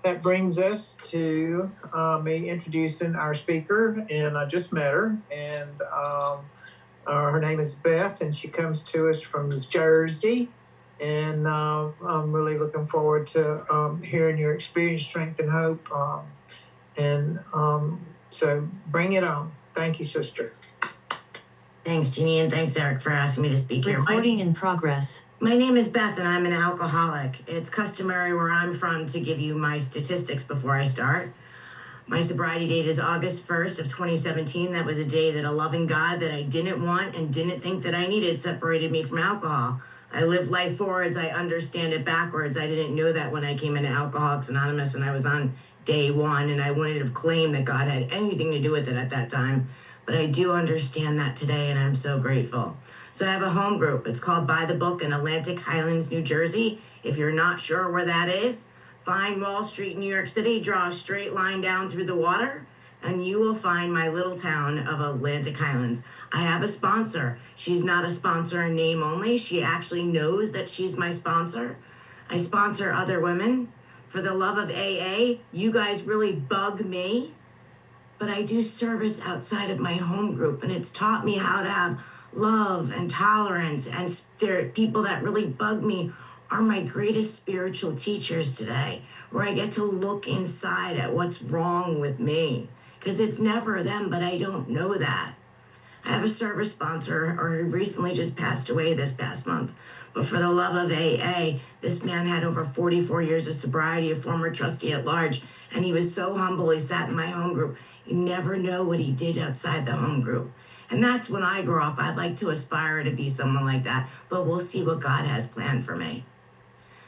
That brings us to me introducing our speaker, and I just met her, and her name is Beth, and she comes to us from Jersey. And I'm really looking forward to hearing your experience, strength, and hope. So bring it on. Thank you, sister. Thanks, Jeannie, and thanks, Eric, for asking me to speak here. Recording in progress. My name is Beth, and I'm an alcoholic. It's customary where I'm from to give you my statistics before I start. My sobriety date is August 1st of 2017. That was a day that a loving God that I didn't want and didn't think that I needed separated me from alcohol. I live life forwards. I understand it backwards. I didn't know that when I came into Alcoholics Anonymous and I was on day one, and I wouldn't have claimed that God had anything to do with it at that time. But I do understand that today, and I'm so grateful. So I have a home group. It's called By the Book in Atlantic Highlands, New Jersey. If you're not sure where that is, find Wall Street, New York City, draw a straight line down through the water, and you will find my little town of Atlantic Highlands. I have a sponsor. She's not a sponsor in name only. She actually knows that she's my sponsor. I sponsor other women. For the love of AA, you guys really bug me. But I do service outside of my home group, and it's taught me how to have love and tolerance. And there are people that really bug me are my greatest spiritual teachers today, where I get to look inside at what's wrong with me, because it's never them, but I don't know that. I have a service sponsor, or he recently just passed away this past month. But for the love of AA, this man had over 44 years of sobriety, a former trustee at large, and he was so humble. He sat in my home group. You never know what he did outside the home group. And that's when I grow up. I'd like to aspire to be someone like that, but we'll see what God has planned for me.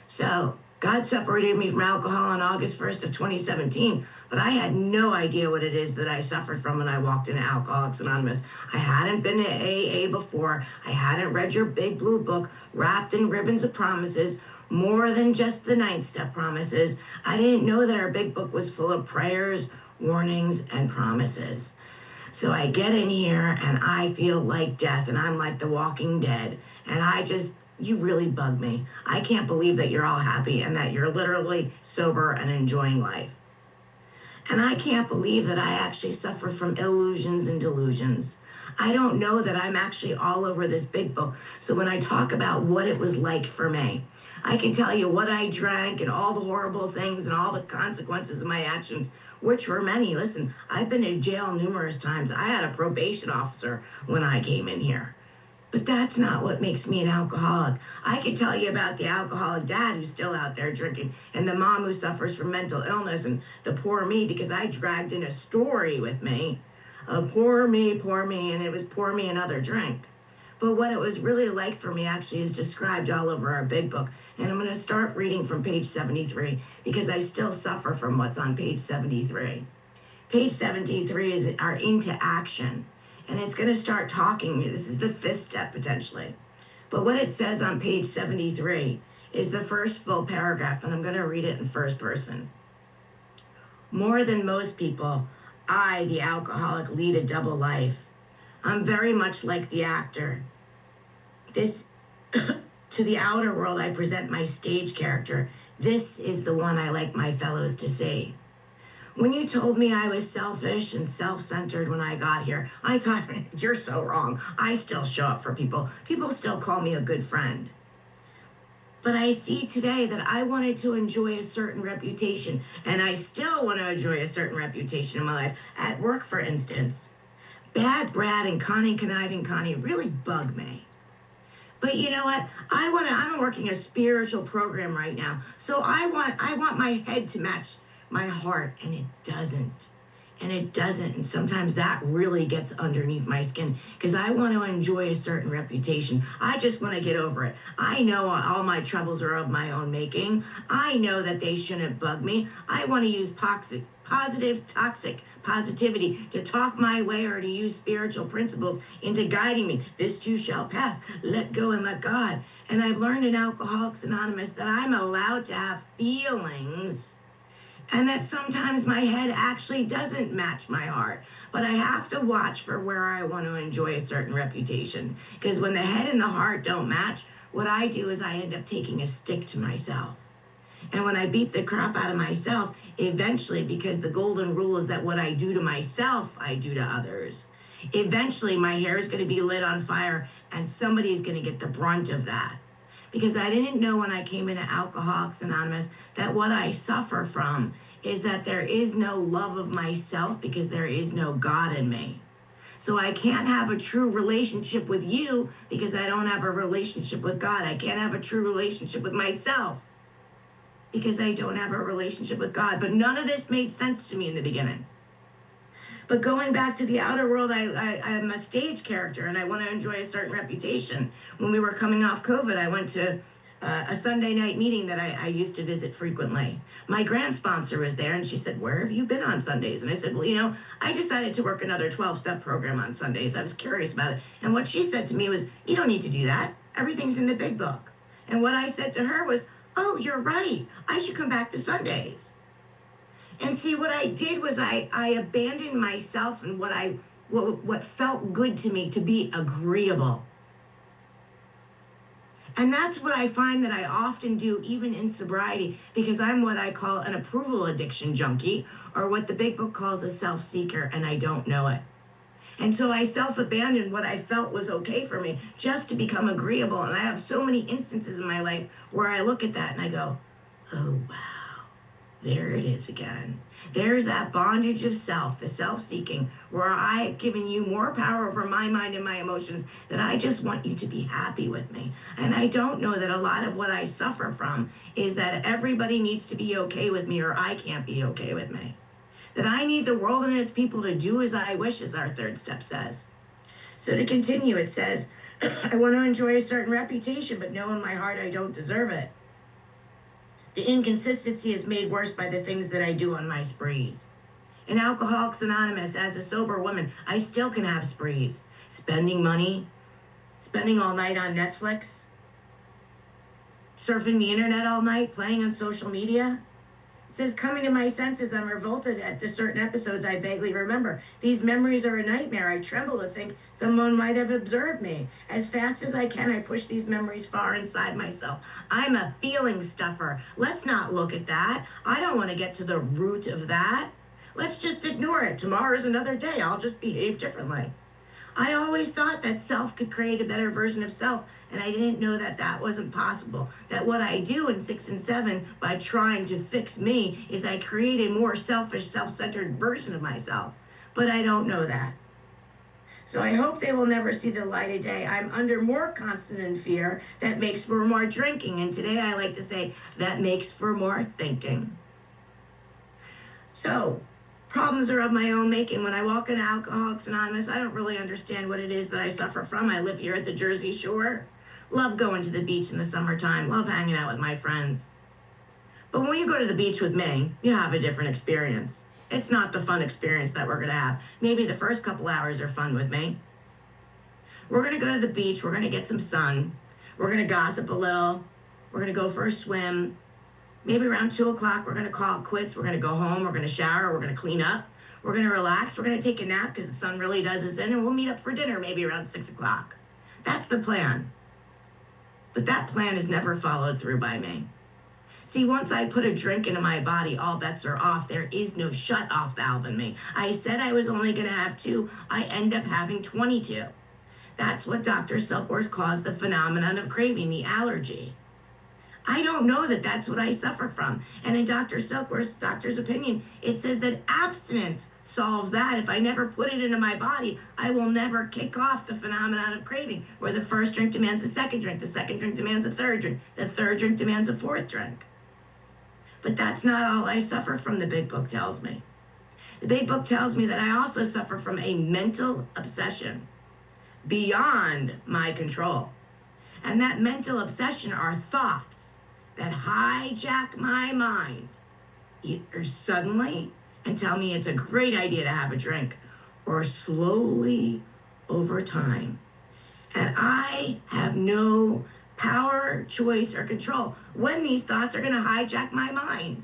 So God separated me from alcohol on August 1st of 2017, but I had no idea what it is that I suffered from when I walked into Alcoholics Anonymous. I hadn't been to AA before. I hadn't read your big blue book, wrapped in ribbons of promises, more than just the 9-step promises. I didn't know that our big book was full of prayers, warnings, and promises. So I get in here and I feel like death, and I'm like the walking dead. And you really bug me. I can't believe that you're all happy and that you're literally sober and enjoying life. And I can't believe that I actually suffer from illusions and delusions. I don't know that I'm actually all over this big book. So when I talk about what it was like for me, I can tell you what I drank and all the horrible things and all the consequences of my actions, which were many. Listen, I've been in jail numerous times. I had a probation officer when I came in here. But that's not what makes me an alcoholic. I can tell you about the alcoholic dad who's still out there drinking, and the mom who suffers from mental illness, and the poor me, because I dragged in a story with me of poor me, and it was poor me another drink. But what it was really like for me actually is described all over our big book. And I'm going to start reading from page 73 because I still suffer from what's on page 73. Page 73 is our into action. And it's going to start talking. This is the 5th step, potentially. But what it says on page 73 is the first full paragraph, and I'm going to read it in first person. More than most people, I, the alcoholic, lead a double life. I'm very much like the actor. This, to the outer world, I present my stage character. This is the one I like my fellows to see. When you told me I was selfish and self-centered when I got here, I thought, you're so wrong. I still show up for people. People still call me a good friend. But I see today that I wanted to enjoy a certain reputation, and I still want to enjoy a certain reputation in my life. At work, for instance, Bad Brad and Connie Conniving Connie really bug me. But you know what? I'm working a spiritual program right now, so I want my head to match my heart, and it doesn't. And sometimes that really gets underneath my skin because I want to enjoy a certain reputation. I just want to get over it. I know all my troubles are of my own making. I know that they shouldn't bug me. I want to use toxic positivity to talk my way, or to use spiritual principles into guiding me. This too shall pass. Let go and let God. And I've learned in Alcoholics Anonymous that I'm allowed to have feelings, and that sometimes my head actually doesn't match my heart. But I have to watch for where I want to enjoy a certain reputation. Because when the head and the heart don't match, what I do is I end up taking a stick to myself. And when I beat the crap out of myself, eventually, because the golden rule is that what I do to myself, I do to others, eventually my hair is going to be lit on fire and somebody's going to get the brunt of that. Because I didn't know when I came into Alcoholics Anonymous that what I suffer from is that there is no love of myself because there is no God in me. So I can't have a true relationship with you because I don't have a relationship with God. I can't have a true relationship with myself because I don't have a relationship with God. But none of this made sense to me in the beginning. But going back to the outer world, I'm a stage character and I want to enjoy a certain reputation. When we were coming off COVID, I went to a Sunday night meeting that I used to visit frequently. My grant sponsor was there and she said, "Where have you been on Sundays?" And I said, "Well, I decided to work another 12-step program on Sundays. I was curious about it." And what she said to me was, "You don't need to do that. Everything's in the big book." And what I said to her was, "Oh, you're right. I should come back to Sundays." And see, what I did was I abandoned myself and what felt good to me to be agreeable. And that's what I find that I often do even in sobriety, because I'm what I call an approval addiction junkie, or what the big book calls a self-seeker, and I don't know it. And so I self-abandoned what I felt was okay for me just to become agreeable. And I have so many instances in my life where I look at that and I go, oh, wow, there it is again. There's that bondage of self, the self-seeking, where I've given you more power over my mind and my emotions that I just want you to be happy with me. And I don't know that a lot of what I suffer from is that everybody needs to be okay with me or I can't be okay with me. That I need the world and its people to do as I wish, as our third step says. So to continue, it says, I want to enjoy a certain reputation, but know in my heart I don't deserve it. The inconsistency is made worse by the things that I do on my sprees. In Alcoholics Anonymous, as a sober woman, I still can have sprees. Spending money, spending all night on Netflix, surfing the internet all night, playing on social media. It says, coming to my senses, I'm revolted at the certain episodes I vaguely remember. These memories are a nightmare. I tremble to think someone might have observed me. As fast as I can, I push these memories far inside myself. I'm a feeling stuffer. Let's not look at that. I don't want to get to the root of that. Let's just ignore it. Tomorrow's another day. I'll just behave differently. I always thought that self could create a better version of self, and I didn't know that that wasn't possible. That what I do in 6 and 7 by trying to fix me is I create a more selfish, self-centered version of myself. But I don't know that. So I hope they will never see the light of day. I'm under more constant fear that makes for more drinking, and today I like to say that makes for more thinking. So, problems are of my own making. When I walk into Alcoholics Anonymous, I don't really understand what it is that I suffer from. I live here at the Jersey Shore. Love going to the beach in the summertime. Love hanging out with my friends. But when you go to the beach with me, you have a different experience. It's not the fun experience that we're going to have. Maybe the first couple hours are fun with me. We're going to go to the beach. We're going to get some sun. We're going to gossip a little. We're going to go for a swim. Maybe around 2 o'clock, we're going to call it quits. We're going to go home. We're going to shower. We're going to clean up. We're going to relax. We're going to take a nap because the sun really does us in. And we'll meet up for dinner maybe around 6 o'clock. That's the plan. But that plan is never followed through by me. See, once I put a drink into my body, all bets are off. There is no shut-off valve in me. I said I was only going to have 2. I end up having 22. That's what Dr. Silkworth calls the phenomenon of craving, the allergy. I don't know that that's what I suffer from. And in Dr. Silkworth's doctor's opinion, it says that abstinence solves that. If I never put it into my body, I will never kick off the phenomenon of craving, where the first drink demands a second drink, the second drink demands a third drink, the third drink demands a fourth drink. But that's not all I suffer from, the big book tells me. The big book tells me that I also suffer from a mental obsession beyond my control. And that mental obsession are thoughts that hijack my mind, either suddenly and tell me it's a great idea to have a drink, or slowly over time. And I have no power, choice, or control when these thoughts are going to hijack my mind.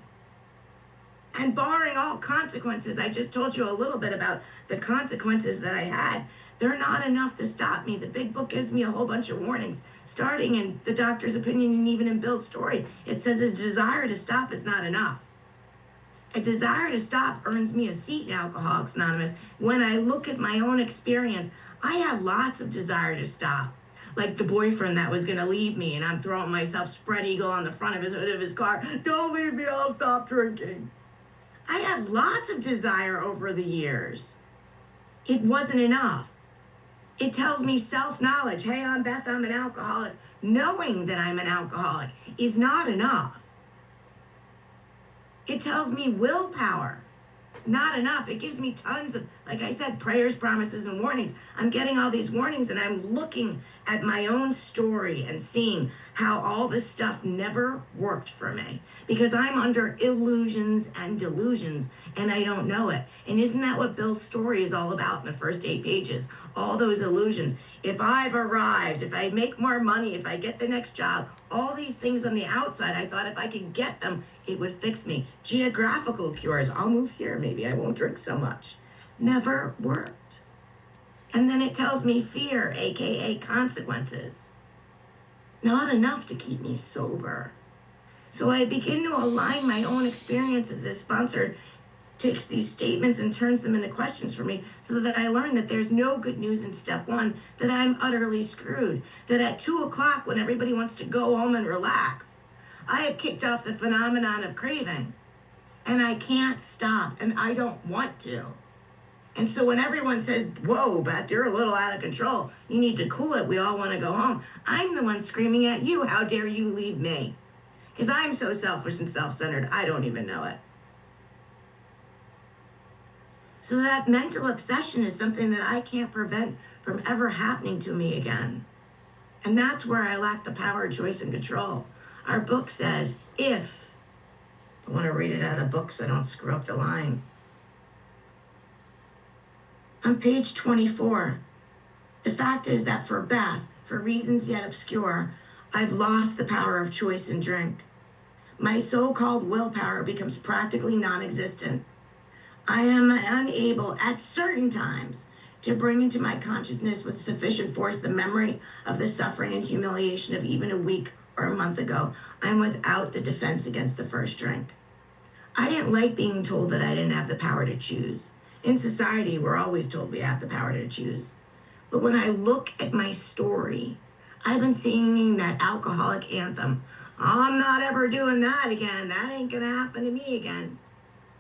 And barring all consequences, I just told you a little bit about the consequences that I had. They're not enough to stop me. The big book gives me a whole bunch of warnings, starting in the doctor's opinion and even in Bill's story. It says a desire to stop is not enough. A desire to stop earns me a seat in Alcoholics Anonymous. When I look at my own experience, I had lots of desire to stop. Like the boyfriend that was going to leave me, and I'm throwing myself spread eagle on the front of his hood of his car. Don't leave me, I'll stop drinking. I had lots of desire over the years. It wasn't enough. It tells me self-knowledge. Hey, I'm Beth, I'm an alcoholic. Knowing that I'm an alcoholic is not enough. It tells me willpower. Not enough. It gives me tons of, like I said, prayers, promises, and warnings. I'm getting all these warnings, and I'm looking at my own story and seeing how all this stuff never worked for me because I'm under illusions and delusions, and I don't know it. And isn't that what Bill's story is all about in the first 8 pages? All those illusions. If I've arrived, if I make more money, if I get the next job, all these things on the outside, I thought if I could get them, it would fix me. Geographical cures. I'll move here. Maybe I won't drink so much. Never worked. And then it tells me fear, aka consequences. Not enough to keep me sober. So I begin to align my own experiences. This sponsor takes these statements and turns them into questions for me so that I learn that there's no good news in step 1, that I'm utterly screwed, that at 2 o'clock when everybody wants to go home and relax, I have kicked off the phenomenon of craving, and I can't stop, and I don't want to. And so when everyone says, whoa, Beth, you're a little out of control, you need to cool it, we all want to go home, I'm the one screaming at you, how dare you leave me? Because I'm so selfish and self-centered, I don't even know it. So that mental obsession is something that I can't prevent from ever happening to me again. And that's where I lack the power of choice and control. Our book says, if, I want to read it out of the book so I don't screw up the line. On page 24, the fact is that for Beth, for reasons yet obscure, I've lost the power of choice and drink. My so-called willpower becomes practically non-existent. I am unable at certain times to bring into my consciousness with sufficient force the memory of the suffering and humiliation of even a week or a month ago. I'm without the defense against the first drink. I didn't like being told that I didn't have the power to choose. In society, we're always told we have the power to choose. But when I look at my story, I've been singing that alcoholic anthem. I'm not ever doing that again. That ain't gonna happen to me again.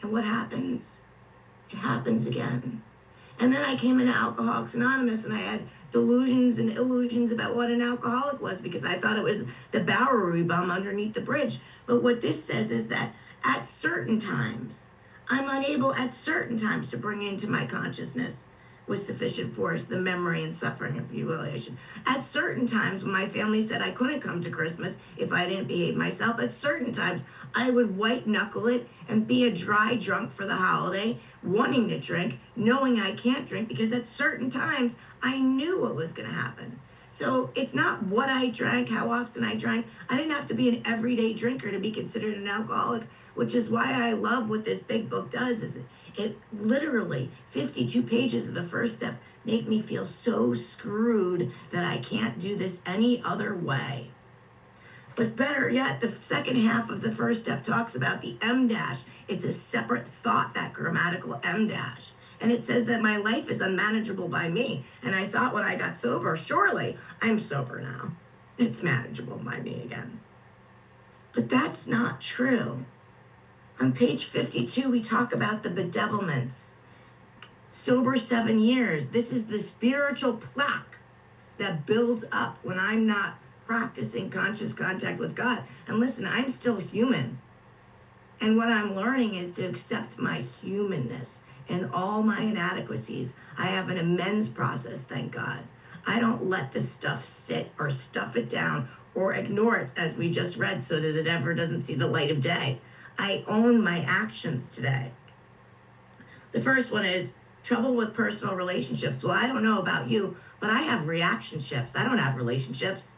And what happens? It happens again. And then I came into Alcoholics Anonymous and I had delusions and illusions about what an alcoholic was because I thought it was the Bowery bum underneath the bridge. But what this says is that at certain times, I'm unable at certain times to bring into my consciousness with sufficient force the memory and suffering of humiliation. At certain times when my family said I couldn't come to Christmas if I didn't behave myself, at certain times I would white knuckle it and be a dry drunk for the holiday, wanting to drink, knowing I can't drink because at certain times I knew what was going to happen. So it's not what I drank, how often I drank. I didn't have to be an everyday drinker to be considered an alcoholic, which is why I love what this big book does. Is it literally 52 pages of the first step make me feel so screwed that I can't do this any other way. But better yet, the second half of the first step talks about the M dash. It's a separate thought, that grammatical M dash. And it says that my life is unmanageable by me. And I thought when I got sober, surely I'm sober now. It's manageable by me again. But that's not true. On page 52, we talk about the bedevilments. Sober 7 years. This is the spiritual plaque that builds up when I'm not practicing conscious contact with God. And listen, I'm still human. And what I'm learning is to accept my humanness and all my inadequacies. I have an amends process, thank God. I don't let this stuff sit or stuff it down or ignore it, as we just read, so that it ever doesn't see the light of day. I own my actions today. The first one is trouble with personal relationships. Well, I don't know about you, but I have reactionships. I don't have relationships.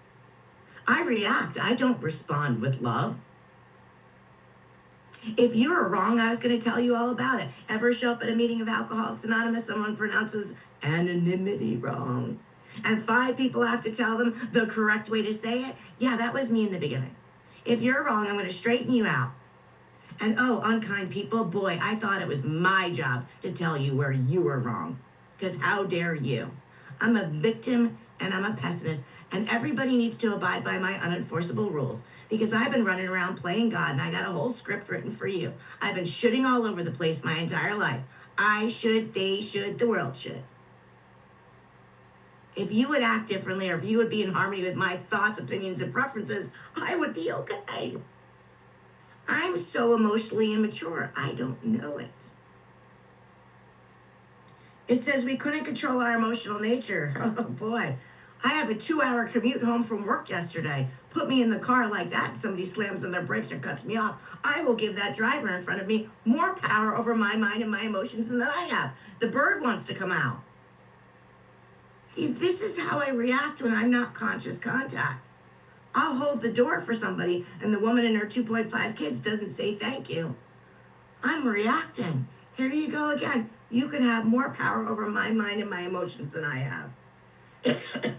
I react. I don't respond with love. If you're wrong, I was going to tell you all about it. Ever show up at a meeting of Alcoholics Anonymous, someone pronounces anonymity wrong. And 5 people have to tell them the correct way to say it. Yeah, that was me in the beginning. If you're wrong, I'm going to straighten you out. And oh, unkind people, boy, I thought it was my job to tell you where you were wrong. Because how dare you? I'm a victim and I'm a pessimist. And everybody needs to abide by my unenforceable rules. Because I've been running around playing God and I got a whole script written for you. I've been shooting all over the place my entire life. I should, they should, the world should. If you would act differently or if you would be in harmony with my thoughts, opinions, and preferences, I would be okay. I'm so emotionally immature, I don't know it. It says we couldn't control our emotional nature. Oh boy. I have a 2-hour commute home from work yesterday. Put me in the car like that and somebody slams on their brakes or cuts me off. I will give that driver in front of me more power over my mind and my emotions than I have. The bird wants to come out. See, this is how I react when I'm not conscious contact. I'll hold the door for somebody and the woman and her 2.5 kids doesn't say thank you. I'm reacting. Here you go again. You can have more power over my mind and my emotions than I have.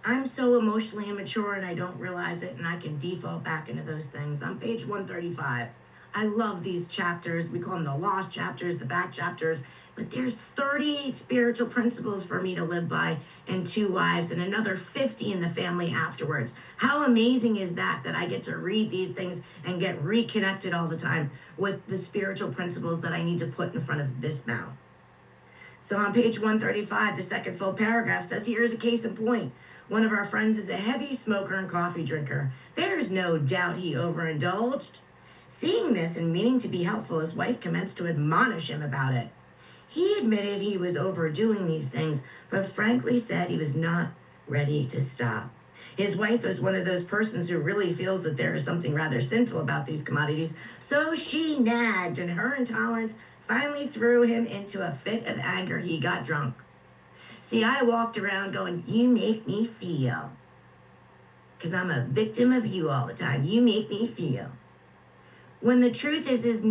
I'm so emotionally immature and I don't realize it, and I can default back into those things. On page 135, I love these chapters. We call them the lost chapters, the back chapters. But there's 38 spiritual principles for me to live by and 2 wives and another 50 in the family afterwards. How amazing is that I get to read these things and get reconnected all the time with the spiritual principles that I need to put in front of this mouth. So on page 135, the second full paragraph says, here's a case in point. One of our friends is a heavy smoker and coffee drinker. There's no doubt he overindulged. Seeing this and meaning to be helpful, his wife commenced to admonish him about it. He admitted he was overdoing these things, but frankly said he was not ready to stop. His wife is one of those persons who really feels that there is something rather sinful about these commodities, so she nagged, and her intolerance finally threw him into a fit of anger. He got drunk. See, I walked around going, you make me feel. Because I'm a victim of you all the time. You make me feel. When the truth is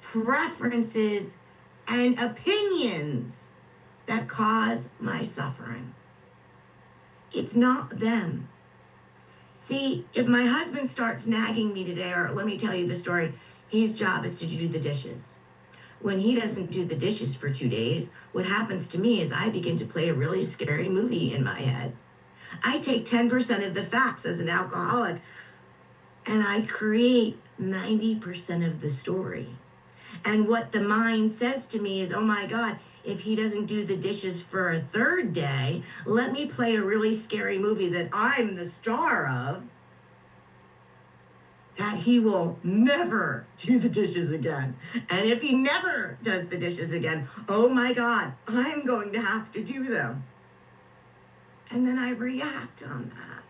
preferences and opinions that cause my suffering. It's not them. See, if my husband starts nagging me today, or let me tell you the story, his job is to do the dishes. When he doesn't do the dishes for 2 days, what happens to me is I begin to play a really scary movie in my head. I take 10% of the facts as an alcoholic, and I create 90% of the story. And what the mind says to me is, oh my God, if he doesn't do the dishes for a 3rd day, let me play a really scary movie that I'm the star of, that he will never do the dishes again. And if he never does the dishes again, oh my God, I'm going to have to do them. And then I react on that.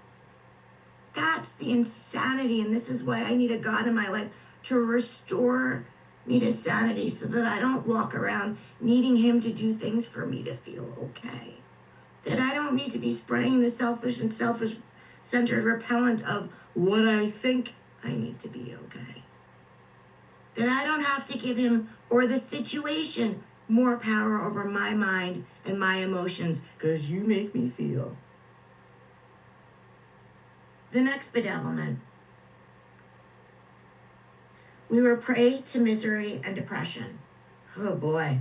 That's the insanity. And this is why I need a God in my life to restore me to sanity so that I don't walk around needing him to do things for me to feel okay. That I don't need to be spraying the selfish and selfish-centered repellent of what I think I need to be okay. That I don't have to give him or the situation more power over my mind and my emotions because you make me feel. The next bedevilment. We were prey to misery and depression. Oh boy.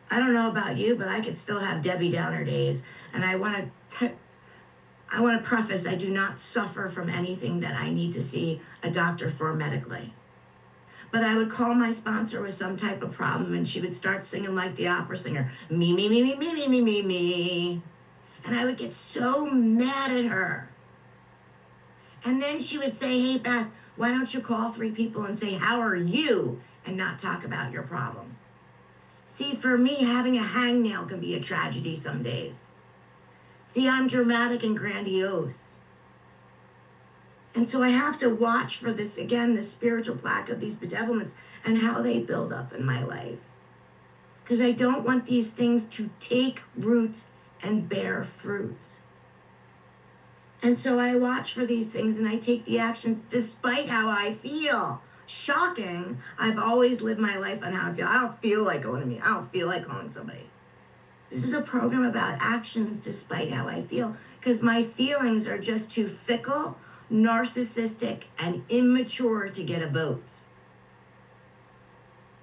I don't know about you, but I could still have Debbie Downer days. And I want to preface, I do not suffer from anything that I need to see a doctor for medically. But I would call my sponsor with some type of problem and she would start singing like the opera singer. Me, me, me, me, me, me, me, me, me. And I would get so mad at her. And then she would say, hey, Beth, why don't you call 3 people and say, how are you? And not talk about your problem. See, for me, having a hangnail can be a tragedy some days. See, I'm dramatic and grandiose. And so I have to watch for this, again, the spiritual plaque of these bedevilments and how they build up in my life. Because I don't want these things to take root and bear fruit. And so I watch for these things and I take the actions despite how I feel. Shocking. I've always lived my life on how I feel. I don't feel like going to me. I don't feel like calling somebody. This is a program about actions despite how I feel, because my feelings are just too fickle, narcissistic, and immature to get a vote.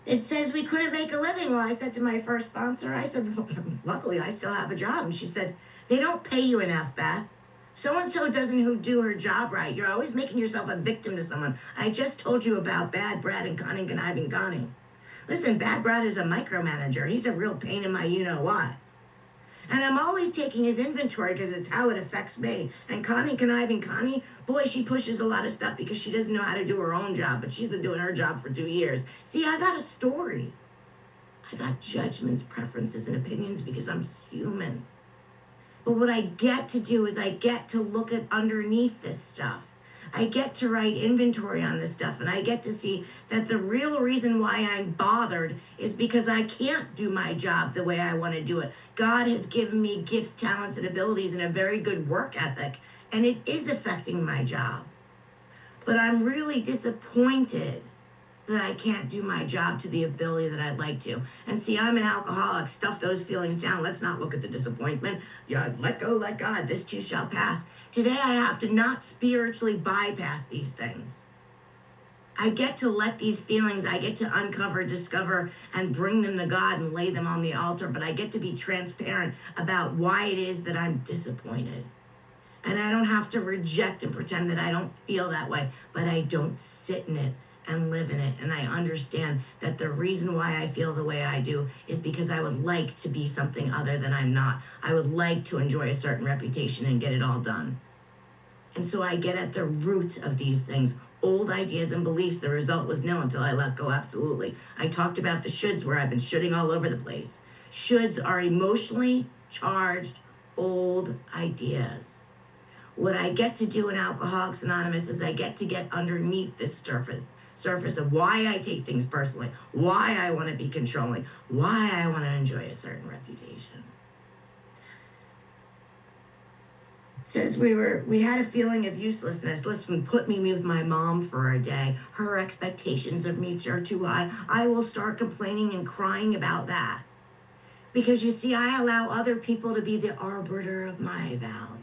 It says we couldn't make a living. Well, I said to my first sponsor, I said, well, luckily I still have a job. And she said, they don't pay you enough, Beth. So-and-so doesn't do her job right. You're always making yourself a victim to someone. I just told you about Bad Brad and Cunning, Conniving Connie. Listen, Bad Brad is a micromanager. He's a real pain in my you-know-what. And I'm always taking his inventory because it's how it affects me. And Connie, Conniving Connie, boy, she pushes a lot of stuff because she doesn't know how to do her own job, but she's been doing her job for 2 years. See, I got a story. I got judgments, preferences, and opinions because I'm human. But what I get to do is I get to look at underneath this stuff. I get to write inventory on this stuff, and I get to see that the real reason why I'm bothered is because I can't do my job the way I want to do it. God has given me gifts, talents, and abilities and a very good work ethic, and it is affecting my job. But I'm really disappointed that I can't do my job to the ability that I'd like to. And see, I'm an alcoholic. Stuff those feelings down. Let's not look at the disappointment. Yeah, let go, let God. This too shall pass. Today, I have to not spiritually bypass these things. I get to let these feelings, I get to uncover, discover, and bring them to God and lay them on the altar. But I get to be transparent about why it is that I'm disappointed. And I don't have to reject and pretend that I don't feel that way. But I don't sit in it and live in it. And I understand that the reason why I feel the way I do is because I would like to be something other than I'm not. I would like to enjoy a certain reputation and get it all done. And so I get at the root of these things. Old ideas and beliefs, the result was nil until I let go, absolutely. I talked about the shoulds where I've been shoulding all over the place. Shoulds are emotionally charged old ideas. What I get to do in Alcoholics Anonymous is I get to get underneath this surface of why I take things personally, why I want to be controlling, why I want to enjoy a certain reputation. It says we had a feeling of uselessness. Listen, put me with my mom for a day. Her expectations of me are too high. I will start complaining and crying about that. Because you see, I allow other people to be the arbiter of my value.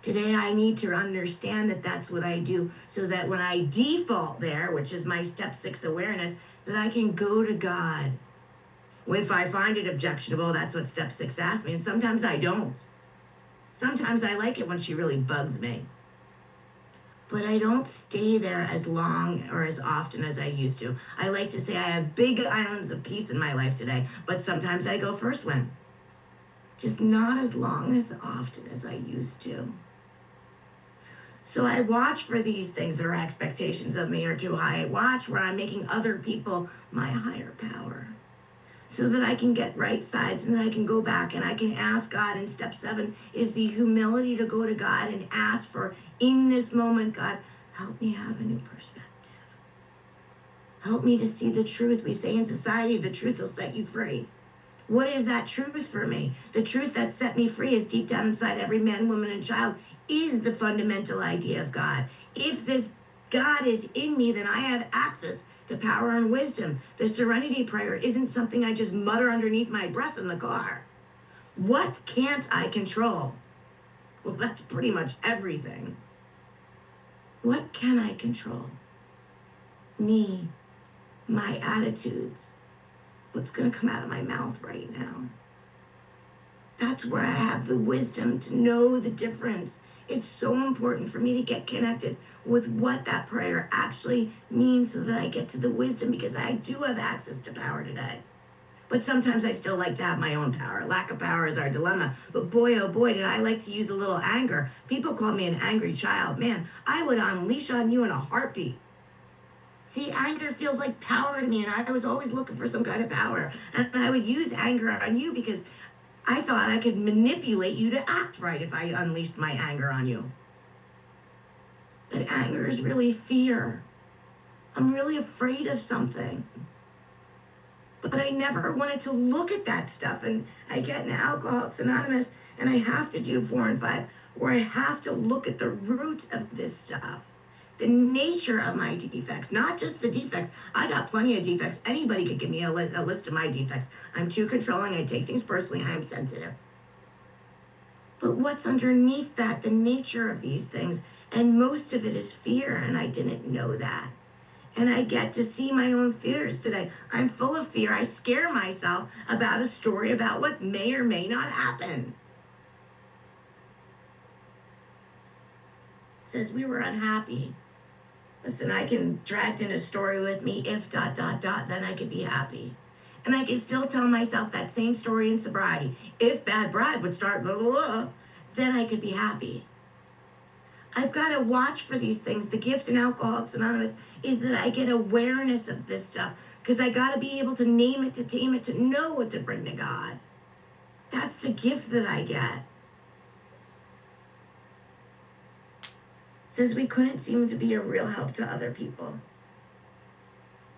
Today, I need to understand that that's what I do so that when I default there, which is my step 6 awareness, that I can go to God. If I find it objectionable, that's what step 6 asks me. And sometimes I don't. Sometimes I like it when she really bugs me. But I don't stay there as long or as often as I used to. I like to say I have big islands of peace in my life today, but sometimes I go for a swim. Just not as long as often as I used to. So I watch for these things. Their expectations of me are too high. I watch where I'm making other people my higher power so that I can get right-sized and I can go back and I can ask God. And step 7 is the humility to go to God and ask for, in this moment, God, help me have a new perspective. Help me to see the truth. We say in society, the truth will set you free. What is that truth for me? The truth that set me free is deep down inside every man, woman, and child is the fundamental idea of God. If this God is in me, then I have access to power and wisdom. The serenity prayer isn't something I just mutter underneath my breath in the car. What can't I control? Well, that's pretty much everything. What can I control? Me, my attitudes, what's going to come out of my mouth right now. That's where I have the wisdom to know the difference. It's so important for me to get connected with what that prayer actually means so that I get to the wisdom, because I do have access to power today. But sometimes I still like to have my own power. Lack of power is our dilemma. But boy, oh boy, did I like to use a little anger. People call me an angry child. Man, I would unleash on you in a heartbeat. See, anger feels like power to me, and I was always looking for some kind of power. And I would use anger on you because I thought I could manipulate you to act right if I unleashed my anger on you. But anger is really fear. I'm really afraid of something. But I never wanted to look at that stuff. And I get in Alcoholics Anonymous, and I have to do 4 and 5. where I have to look at the root of this stuff, the nature of my defects, not just the defects. I got plenty of defects. Anybody could give me a list of my defects. I'm too controlling. I take things personally. I'm sensitive. But what's underneath that, the nature of these things, and most of it is fear, and I didn't know that. And I get to see my own fears today. I'm full of fear. I scare myself about a story about what may or may not happen. It says we were unhappy. Listen, I can drag in a story with me if ... then I could be happy. And I can still tell myself that same story in sobriety. If bad Brad would start blah, blah, blah, then I could be happy. I've got to watch for these things. The gift in Alcoholics Anonymous is that I get awareness of this stuff, because I got to be able to name it, to tame it, to know what to bring to God. That's the gift that I get. It says we couldn't seem to be a real help to other people.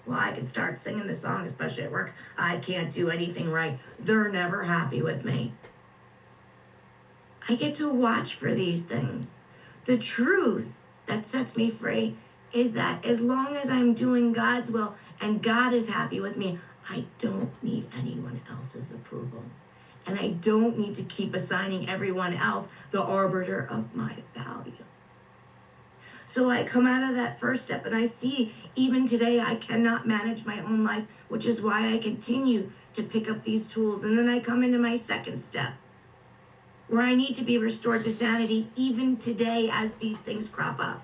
Well, I could start singing the song, especially at work. I can't do anything right. They're never happy with me. I get to watch for these things. The truth that sets me free is that as long as I'm doing God's will and God is happy with me, I don't need anyone else's approval. And I don't need to keep assigning everyone else the arbiter of my value. So I come out of that first step and I see even today I cannot manage my own life, which is why I continue to pick up these tools. And then I come into my second step, where I need to be restored to sanity even today as these things crop up.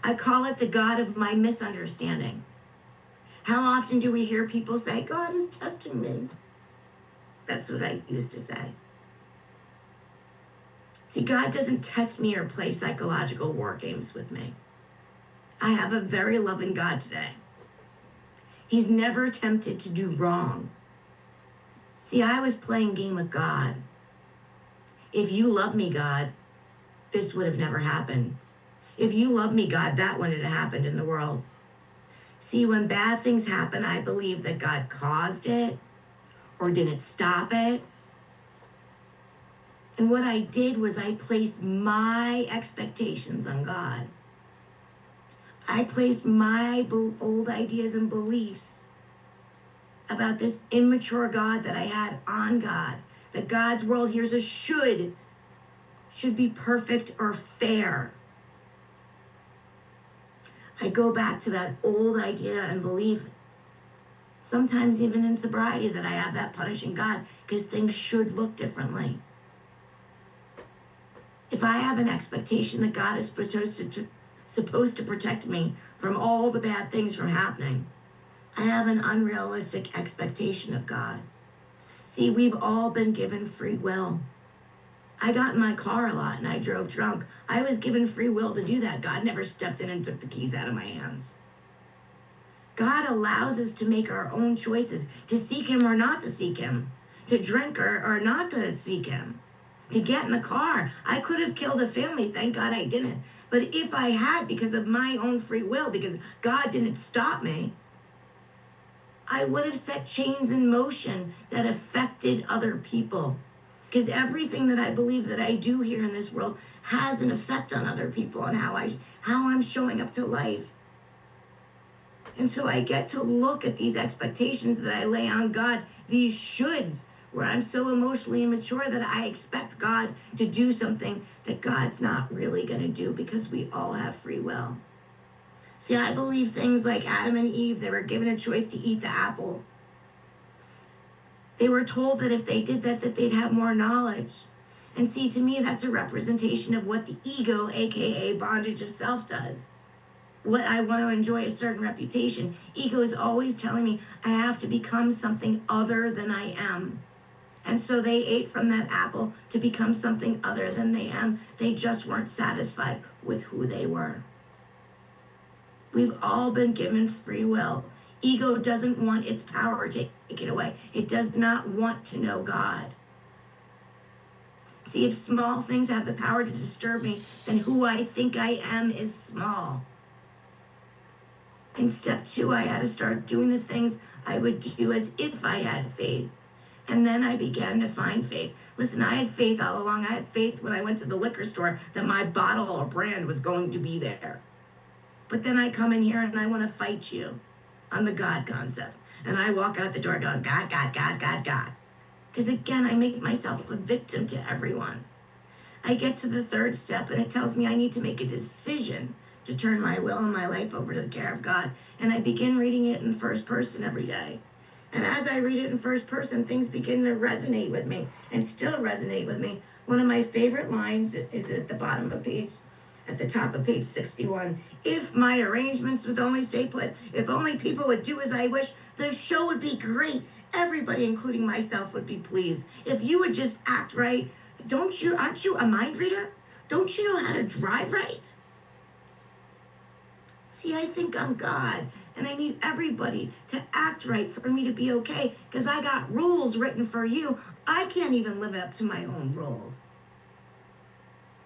I call it the God of my misunderstanding. How often do we hear people say, God is testing me? That's what I used to say. See, God doesn't test me or play psychological war games with me. I have a very loving God today. He's never tempted to do wrong. See, I was playing game with God. If you love me, God, this would have never happened. If you love me, God, that wouldn't have happened in the world. See, when bad things happen, I believe that God caused it or didn't stop it. And what I did was I placed my expectations on God. I placed my old ideas and beliefs about this immature God that I had on God. That God's world, here's a should be perfect or fair. I go back to that old idea and belief, sometimes even in sobriety, that I have that punishing God because things should look differently. If I have an expectation that God is supposed to protect me from all the bad things from happening, I have an unrealistic expectation of God. See, we've all been given free will. I got in my car a lot and I drove drunk. I was given free will to do that. God never stepped in and took the keys out of my hands. God allows us to make our own choices, to seek him or not to seek him, to drink or not to seek him, to get in the car. I could have killed a family. Thank God I didn't. But if I had, because of my own free will, because God didn't stop me, I would have set chains in motion that affected other people. Because everything that I believe that I do here in this world has an effect on other people and how I'm showing up to life. And so I get to look at these expectations that I lay on God, these shoulds, where I'm so emotionally immature that I expect God to do something that God's not really going to do, because we all have free will. See, I believe things like Adam and Eve, they were given a choice to eat the apple. They were told that if they did that they'd have more knowledge. And see, to me, that's a representation of what the ego, aka bondage of self, does. What I want to enjoy a certain reputation. Ego is always telling me I have to become something other than I am. And so they ate from that apple to become something other than they am. They just weren't satisfied with who they were. We've all been given free will. Ego doesn't want its power taken away. It does not want to know God. See, if small things have the power to disturb me, then who I think I am is small. In step 2, I had to start doing the things I would do as if I had faith. And then I began to find faith. Listen, I had faith all along. I had faith when I went to the liquor store that my bottle or brand was going to be there. But then I come in here and I want to fight you on the God concept. And I walk out the door going, God, God, God, God, God. Because again, I make myself a victim to everyone. I get to the third step and it tells me I need to make a decision to turn my will and my life over to the care of God. And I begin reading it in first person every day. And as I read it in first person, things begin to resonate with me and still resonate with me. One of my favorite lines is at the bottom of at the top of page 61. If my arrangements would only stay put, if only people would do as I wish, the show would be great. Everybody, including myself, would be pleased. If you would just act right, aren't you a mind reader? Don't you know how to drive right? See, I think I'm God, and I need everybody to act right for me to be okay, because I got rules written for you. I can't even live up to my own rules.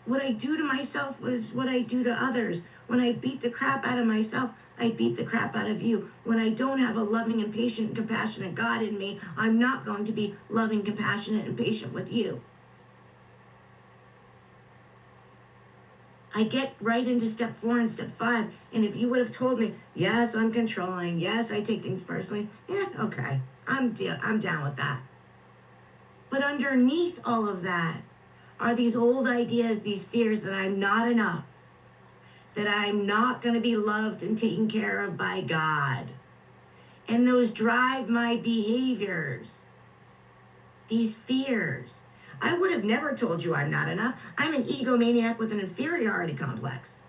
What I do to myself is what I do to others. When I beat the crap out of myself, I beat the crap out of you. When I don't have a loving and patient and compassionate God in me, I'm not going to be loving, compassionate, and patient with you. I get right into step 4 and step 5. And if you would have told me, yes, I'm controlling, yes, I take things personally, okay, I'm down with that. But underneath all of that are these old ideas, these fears that I'm not enough, that I'm not going to be loved and taken care of by God. And those drive my behaviors, these fears. I would have never told you I'm not enough. I'm an egomaniac with an inferiority complex.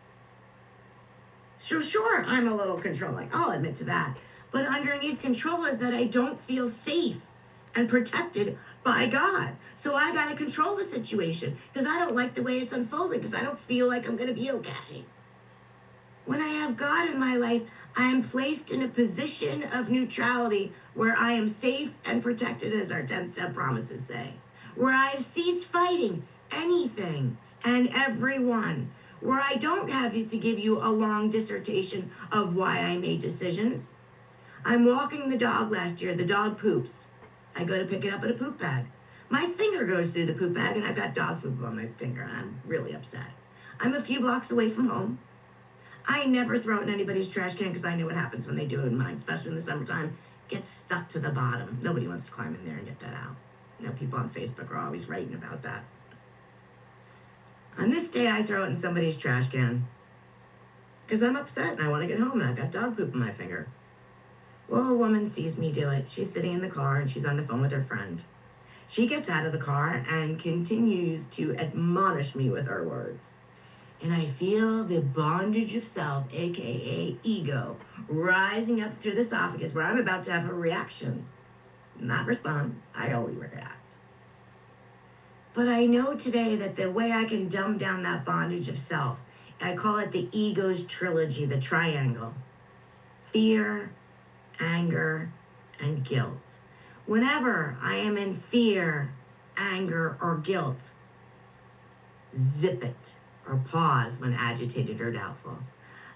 So sure, I'm a little controlling. I'll admit to that. But underneath control is that I don't feel safe and protected by God. So I got to control the situation because I don't like the way it's unfolding, because I don't feel like I'm going to be okay. When I have God in my life, I am placed in a position of neutrality where I am safe and protected, as our 10th step promises say. Where I have ceased fighting anything and everyone. Where I don't have to give you a long dissertation of why I made decisions. I'm walking the dog last year. The dog poops. I go to pick it up in a poop bag. My finger goes through the poop bag and I've got dog poop on my finger and I'm really upset. I'm a few blocks away from home. I never throw it in anybody's trash can because I know what happens when they do it in mine, especially in the summertime. It gets stuck to the bottom. Nobody wants to climb in there and get that out. You know, people on Facebook are always writing about that. On this day, I throw it in somebody's trash can because I'm upset and I want to get home and I've got dog poop in my finger. Well, a woman sees me do it. She's sitting in the car and she's on the phone with her friend. She gets out of the car and continues to admonish me with her words. And I feel the bondage of self, aka ego, rising up through the esophagus where I'm about to have a reaction. Not respond, I only react. But I know today that the way I can dumb down that bondage of self, I call it the ego's trilogy, the triangle. Fear, anger, and guilt. Whenever I am in fear, anger, or guilt, zip it or pause when agitated or doubtful.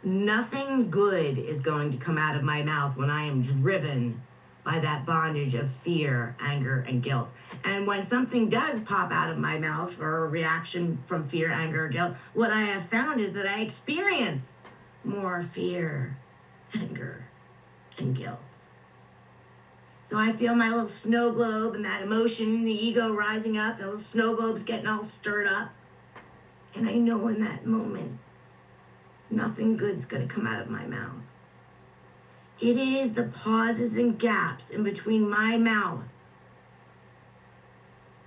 Nothing good is going to come out of my mouth when I am driven by that bondage of fear, anger, and guilt. And when something does pop out of my mouth or a reaction from fear, anger, or guilt, what I have found is that I experience more fear, anger, and guilt. So I feel my little snow globe and that emotion, the ego rising up, the little snow globe's getting all stirred up. And I know in that moment, nothing good's going to come out of my mouth. It is the pauses and gaps in between my mouth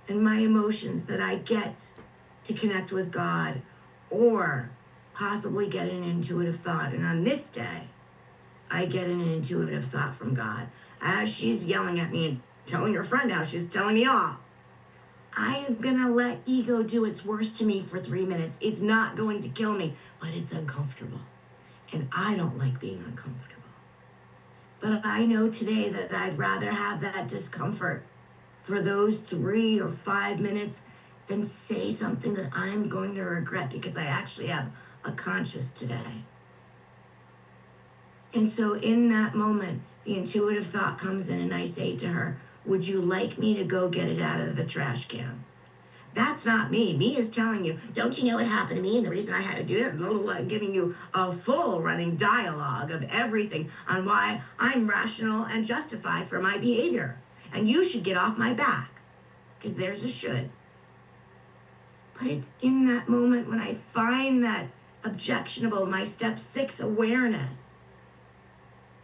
and my emotions that I get to connect with God or possibly get an intuitive thought. And on this day, I get an intuitive thought from God. As she's yelling at me and telling her friend how she's telling me off, I am going to let ego do its worst to me for 3 minutes. It's not going to kill me, but it's uncomfortable. And I don't like being uncomfortable. But I know today that I'd rather have that discomfort for those 3 or 5 minutes than say something that I'm going to regret because I actually have a conscience today. And so in that moment, the intuitive thought comes in and I say to her, Would you like me to go get it out of the trash can? That's not me. Me is telling you, don't you know what happened to me and the reason I had to do it? Blah, blah, blah, giving you a full running dialogue of everything on why I'm rational and justified for my behavior. And you should get off my back, because there's a should. But it's in that moment when I find that objectionable, my step 6 awareness.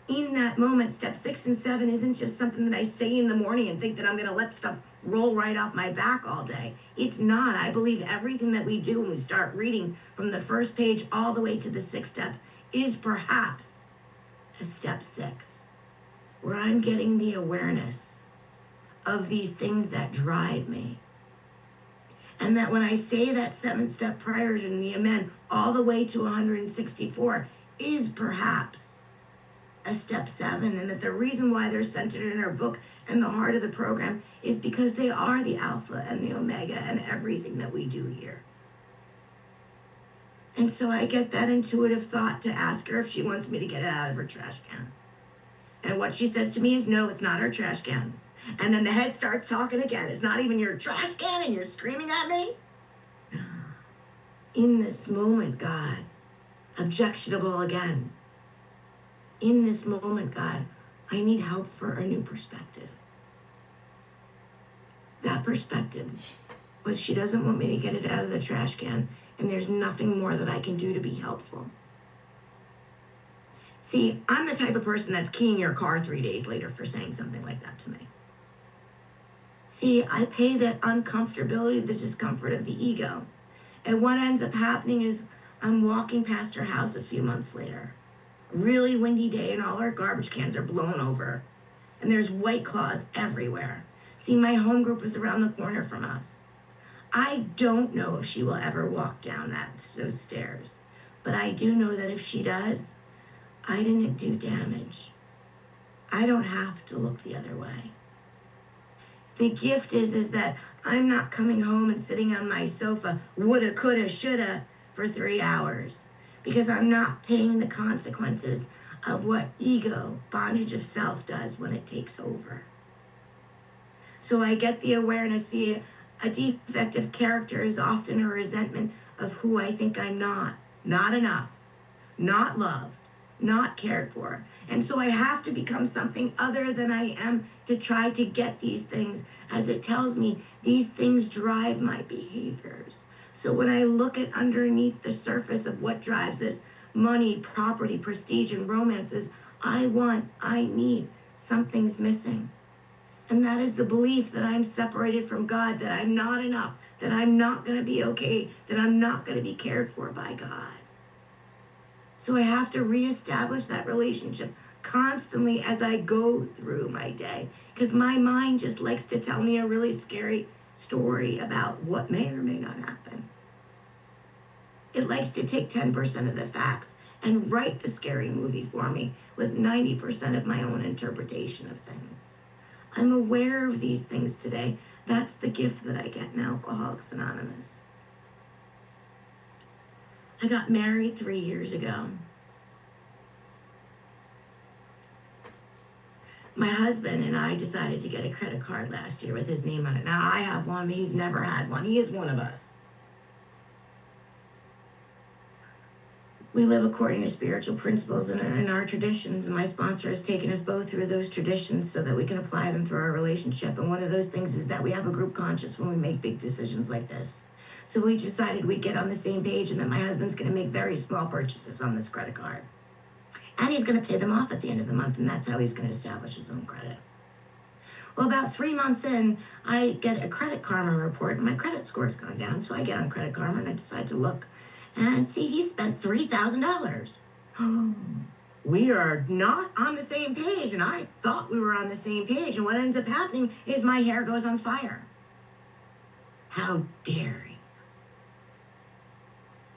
In that moment, step 6 and 7 isn't just something that I say in the morning and think that I'm going to let stuff roll right off my back all day. It's not. I believe everything that we do when we start reading from the first page all the way to the 6th step is perhaps a step 6, where I'm getting the awareness of these things that drive me. And that when I say that 7th step prior to the amend all the way to 164 is perhaps a step 7, and that the reason why they're centered in our book and the heart of the program is because they are the alpha and the omega and everything that we do here. And so I get that intuitive thought to ask her if she wants me to get it out of her trash can. And what she says to me is, no, it's not her trash can. And then the head starts talking again. It's not even your trash can and you're screaming at me? In this moment, God, objectionable again. In this moment, God, I need help for a new perspective. That perspective was she doesn't want me to get it out of the trash can, and there's nothing more that I can do to be helpful. See, I'm the type of person that's keying your car 3 days later for saying something like that to me. See, I pay the uncomfortability, the discomfort of the ego. And what ends up happening is I'm walking past her house a few months later. Really windy day and all our garbage cans are blown over. And there's White Claws everywhere. See, my home group is around the corner from us. I don't know if she will ever walk down those stairs. But I do know that if she does, I didn't do damage. I don't have to look the other way. The gift is that I'm not coming home and sitting on my sofa, woulda, coulda, shoulda, for 3 hours. Because I'm not paying the consequences of what ego, bondage of self, does when it takes over. So I get the awareness. See, a defective character is often a resentment of who I think I'm not enough, not loved, not cared for. And so I have to become something other than I am to try to get these things, as it tells me these things drive my behaviors. So when I look at underneath the surface of what drives this, money, property, prestige, and romances, I need, something's missing. And that is the belief that I'm separated from God, that I'm not enough, that I'm not going to be okay, that I'm not going to be cared for by God. So I have to reestablish that relationship constantly as I go through my day, because my mind just likes to tell me a really scary story about what may or may not happen. It likes to take 10% of the facts and write the scary movie for me with 90% of my own interpretation of things. I'm aware of these things today. That's the gift that I get in Alcoholics Anonymous. I got married 3 years ago. My husband and I decided to get a credit card last year with his name on it. Now, I have one, but he's never had one. He is one of us. We live according to spiritual principles and our traditions, and my sponsor has taken us both through those traditions so that we can apply them through our relationship. And one of those things is that we have a group conscience when we make big decisions like this. So we decided we'd get on the same page, and that my husband's going to make very small purchases on this credit card. And he's going to pay them off at the end of the month, and that's how he's going to establish his own credit. Well, about 3 months in, I get a Credit Karma report, and my credit score's gone down. So I get on Credit Karma, and I decide to look and see he spent $3,000. We are not on the same page, and I thought we were on the same page. And what ends up happening is my hair goes on fire. How dare you?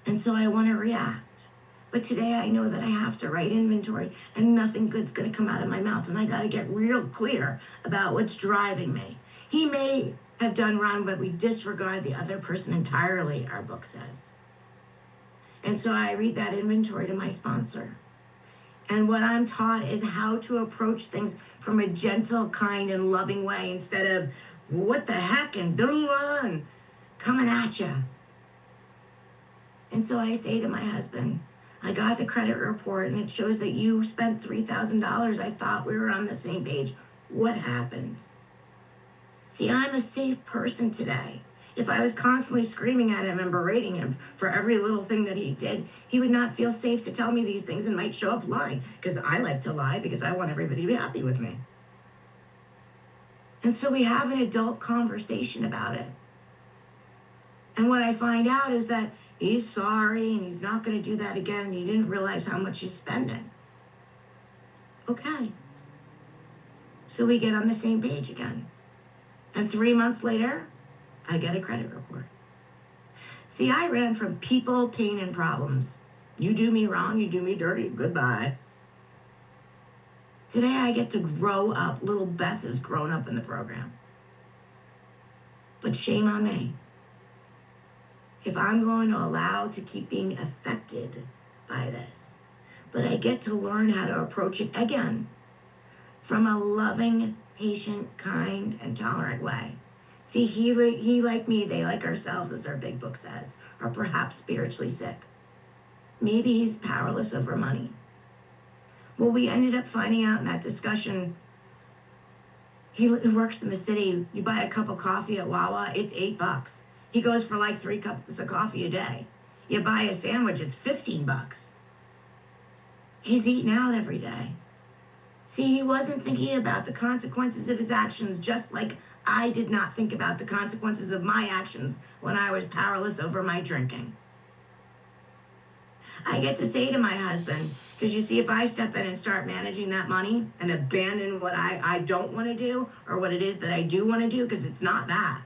And so I want to react. But today I know that I have to write inventory, and nothing good's going to come out of my mouth. And I got to get real clear about what's driving me. He may have done wrong, but we disregard the other person entirely, our book says. And so I read that inventory to my sponsor. And what I'm taught is how to approach things from a gentle, kind, and loving way instead of what the heck and coming at you. And so I say to my husband, I got the credit report and it shows that you spent $3,000. I thought we were on the same page. What happened? See, I'm a safe person today. If I was constantly screaming at him and berating him for every little thing that he did, he would not feel safe to tell me these things and might show up lying, because I like to lie because I want everybody to be happy with me. And so we have an adult conversation about it. And what I find out is that he's sorry and he's not going to do that again, and he didn't realize how much he's spending. Okay. So we get on the same page again. And 3 months later, I get a credit report. See, I ran from people, pain, and problems. You do me wrong, you do me dirty, goodbye. Today I get to grow up. Little Beth has grown up in the program. But shame on me if I'm going to allow to keep being affected by this. But I get to learn how to approach it again from a loving, patient, kind, and tolerant way. See, he like me, they like ourselves, as our big book says, are perhaps spiritually sick. Maybe he's powerless over money. Well, we ended up finding out in that discussion, he works in the city. You buy a cup of coffee at Wawa, it's $8. He goes for like 3 cups of coffee a day. You buy a sandwich, it's $15. He's eating out every day. See, he wasn't thinking about the consequences of his actions, just like I did not think about the consequences of my actions when I was powerless over my drinking. I get to say to my husband, because you see, if I step in and start managing that money and abandon what I don't want to do, or what it is that I do want to do, because it's not that,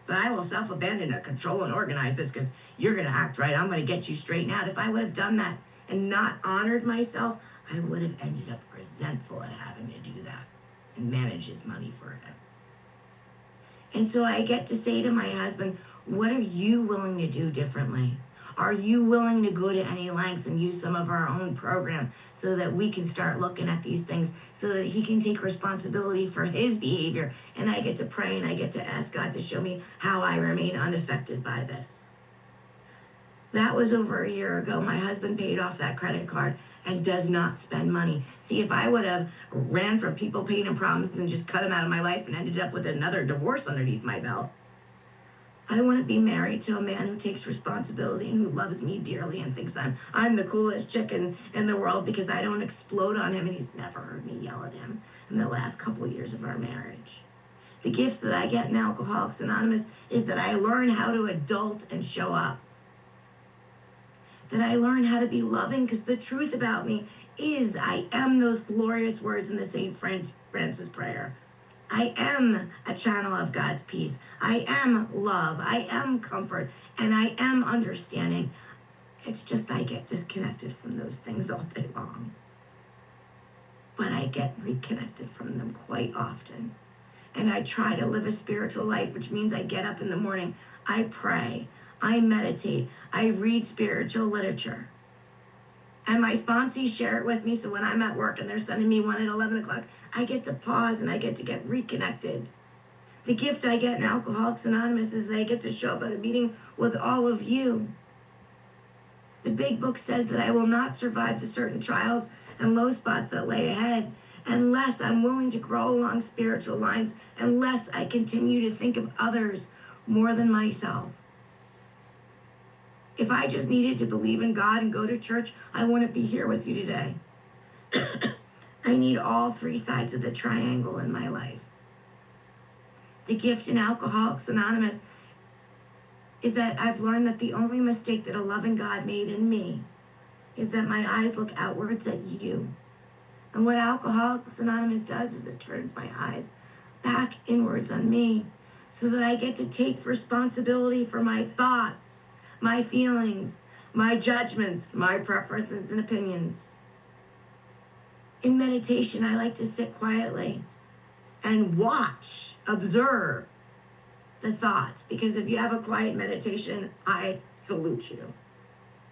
but I will self-abandon and control and organize this because you're going to act right. I'm going to get you straightened out. If I would have done that and not honored myself, I would have ended up resentful at having to do that and manage his money for him. And so I get to say to my husband, what are you willing to do differently? Are you willing to go to any lengths and use some of our own program so that we can start looking at these things so that he can take responsibility for his behavior? And I get to pray and I get to ask God to show me how I remain unaffected by this. That was over a year ago. My husband paid off that credit card and does not spend money. See, if I would have ran from people, pain, and problems and just cut him out of my life and ended up with another divorce underneath my belt, I wouldn't be married to a man who takes responsibility and who loves me dearly and thinks I'm the coolest chick in the world because I don't explode on him, and he's never heard me yell at him in the last couple of years of our marriage. The gifts that I get in Alcoholics Anonymous is that I learn how to adult and show up. That I learn how to be loving, because the truth about me is I am those glorious words in the St. Francis prayer. I am a channel of God's peace. I am love. I am comfort. And I am understanding. It's just I get disconnected from those things all day long. But I get reconnected from them quite often. And I try to live a spiritual life, which means I get up in the morning, I pray, I meditate, I read spiritual literature. And my sponsees share it with me, so when I'm at work and they're sending me one at 11 o'clock, I get to pause and I get to get reconnected. The gift I get in Alcoholics Anonymous is that I get to show up at a meeting with all of you. The big book says that I will not survive the certain trials and low spots that lay ahead unless I'm willing to grow along spiritual lines, unless I continue to think of others more than myself. If I just needed to believe in God and go to church, I wouldn't be here with you today. I need all 3 sides of the triangle in my life. The gift in Alcoholics Anonymous is that I've learned that the only mistake that a loving God made in me is that my eyes look outwards at you. And what Alcoholics Anonymous does is it turns my eyes back inwards on me so that I get to take responsibility for my thoughts, my feelings, my judgments, my preferences and opinions. In meditation, I like to sit quietly and watch, observe the thoughts, because if you have a quiet meditation, I salute you.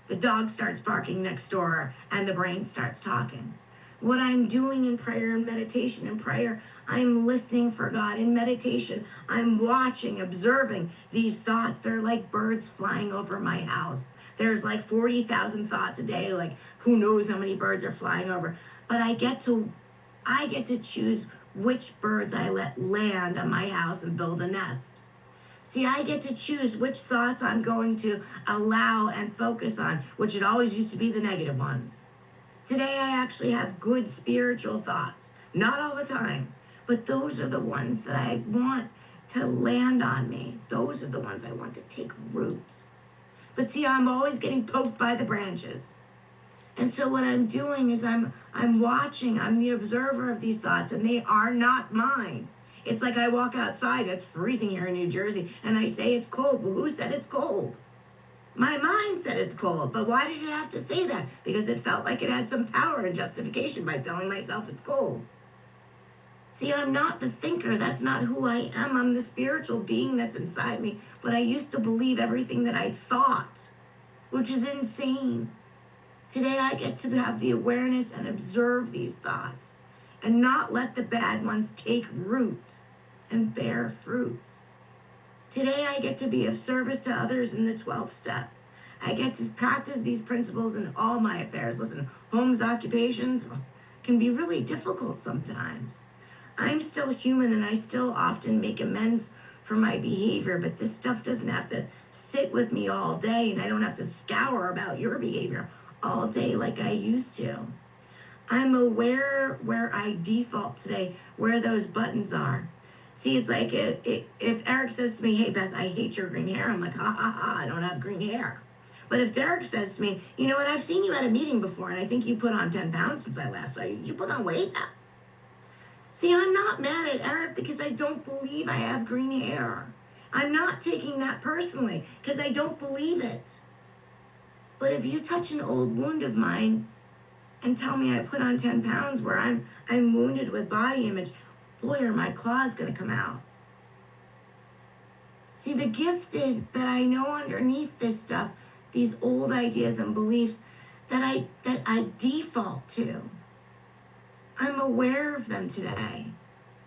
the dog starts barking next door, and the brain starts talking. What I'm doing in prayer and meditation, I'm listening for God. In meditation, I'm watching, observing these thoughts. They're like birds flying over my house. There's like 40,000 thoughts a day, like who knows how many birds are flying over. But I get to choose which birds I let land on my house and build a nest. See, I get to choose which thoughts I'm going to allow and focus on, which it always used to be the negative ones. Today, I actually have good spiritual thoughts. Not all the time, but those are the ones that I want to land on me. Those are the ones I want to take roots. But see, I'm always getting poked by the branches. And so what I'm doing is I'm watching, I'm the observer of these thoughts, and they are not mine. It's like I walk outside, it's freezing here in New Jersey, and I say it's cold. Well, who said it's cold? My mind said it's cold, but why did it have to say that? Because it felt like it had some power and justification by telling myself it's cold. See, I'm not the thinker. That's not who I am. I'm the spiritual being that's inside me. But I used to believe everything that I thought, which is insane. Today, I get to have the awareness and observe these thoughts and not let the bad ones take root and bear fruit. Today, I get to be of service to others in the 12th step. I get to practice these principles in all my affairs. Listen, homes, occupations can be really difficult sometimes. I'm still human, and I still often make amends for my behavior, but this stuff doesn't have to sit with me all day, and I don't have to scour about your behavior all day like I used to. I'm aware where I default today, where those buttons are. See, it's like if Eric says to me, hey, Beth, I hate your green hair, I'm like, ha, ha, ha, I don't have green hair. But if Derek says to me, you know what, I've seen you at a meeting before, and I think you put on 10 pounds since I last saw you. Did you put on weight? See, I'm not mad at Eric because I don't believe I have green hair. I'm not taking that personally because I don't believe it. But if you touch an old wound of mine and tell me I put on 10 pounds where I'm wounded with body image, boy, are my claws going to come out. See, the gift is that I know underneath this stuff, these old ideas and beliefs that I default to. I'm aware of them today.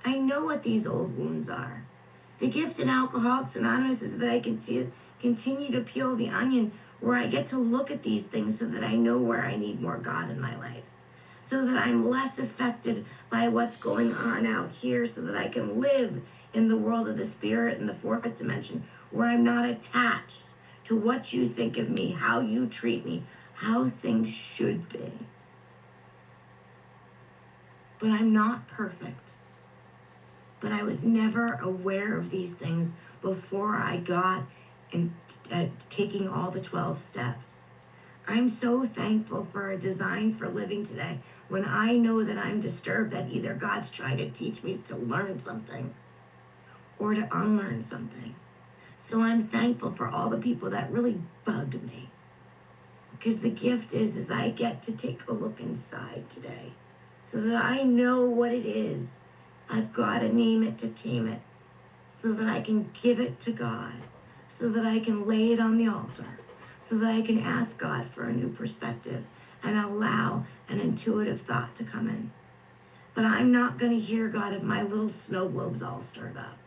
I know what these old wounds are. The gift in Alcoholics Anonymous is that I can continue to peel the onion where I get to look at these things so that I know where I need more God in my life, so that I'm less affected by what's going on out here, so that I can live in the world of the spirit in the fourth dimension where I'm not attached to what you think of me, how you treat me, how things should be. But I'm not perfect. But I was never aware of these things before I got in taking all the 12 steps. I'm so thankful for a design for living today when I know that I'm disturbed, that either God's trying to teach me to learn something or to unlearn something. So I'm thankful for all the people that really bug me. Because the gift is I get to take a look inside today so that I know what it is. I've got to name it to tame it so that I can give it to God, so that I can lay it on the altar, so that I can ask God for a new perspective and allow an intuitive thought to come in. But I'm not going to hear God if my little snow globes all stirred up.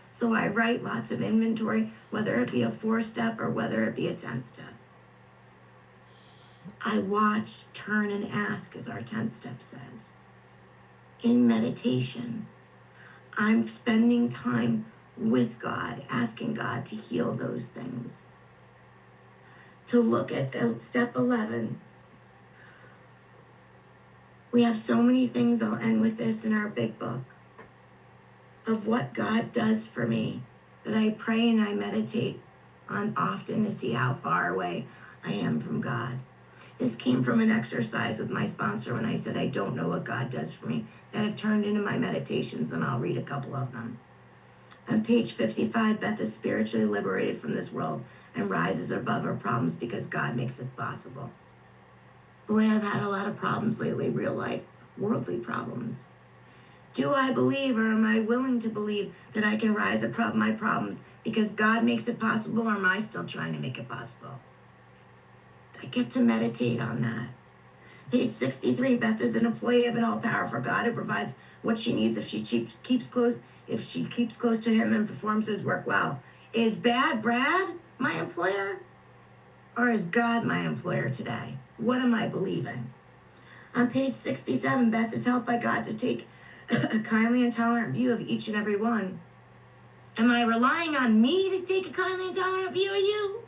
So I write lots of inventory, whether it be a 4-step or whether it be a 10-step. I watch, turn, and ask, as our 10th step says. In meditation, I'm spending time with God, asking God to heal those things. To look at step 11, we have so many things, I'll end with this, in our big book of what God does for me that I pray and I meditate on often to see how far away I am from God. This came from an exercise with my sponsor when I said I don't know what God does for me, that have turned into my meditations, and I'll read a couple of them. On page 55, Beth is spiritually liberated from this world and rises above her problems because God makes it possible. Boy, I've had a lot of problems lately, real life, worldly problems. Do I believe, or am I willing to believe, that I can rise above my problems because God makes it possible, or am I still trying to make it possible? I get to meditate on that. Page 63, Beth is an employee of an all-powerful God who provides what she needs if she keeps close to him and performs his work well. Is Brad my employer? Or is God my employer today? What am I believing? On page 67, Beth is helped by God to take a kindly and tolerant view of each and every one. Am I relying on me to take a kindly and tolerant view of you?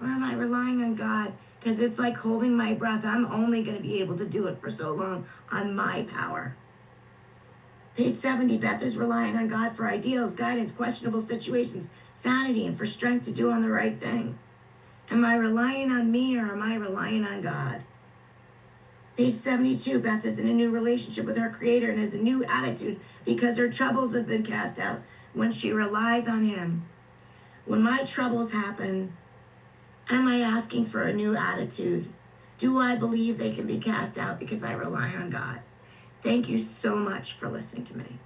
Or am I relying on God? Because it's like holding my breath. I'm only going to be able to do it for so long on my power. Page 70, Beth is relying on God for ideals, guidance, questionable situations, sanity, and for strength to do on the right thing. Am I relying on me or am I relying on God? Page 72, Beth is in a new relationship with her Creator and has a new attitude because her troubles have been cast out when she relies on Him. When my troubles happen, am I asking for a new attitude? Do I believe they can be cast out because I rely on God? Thank you so much for listening to me.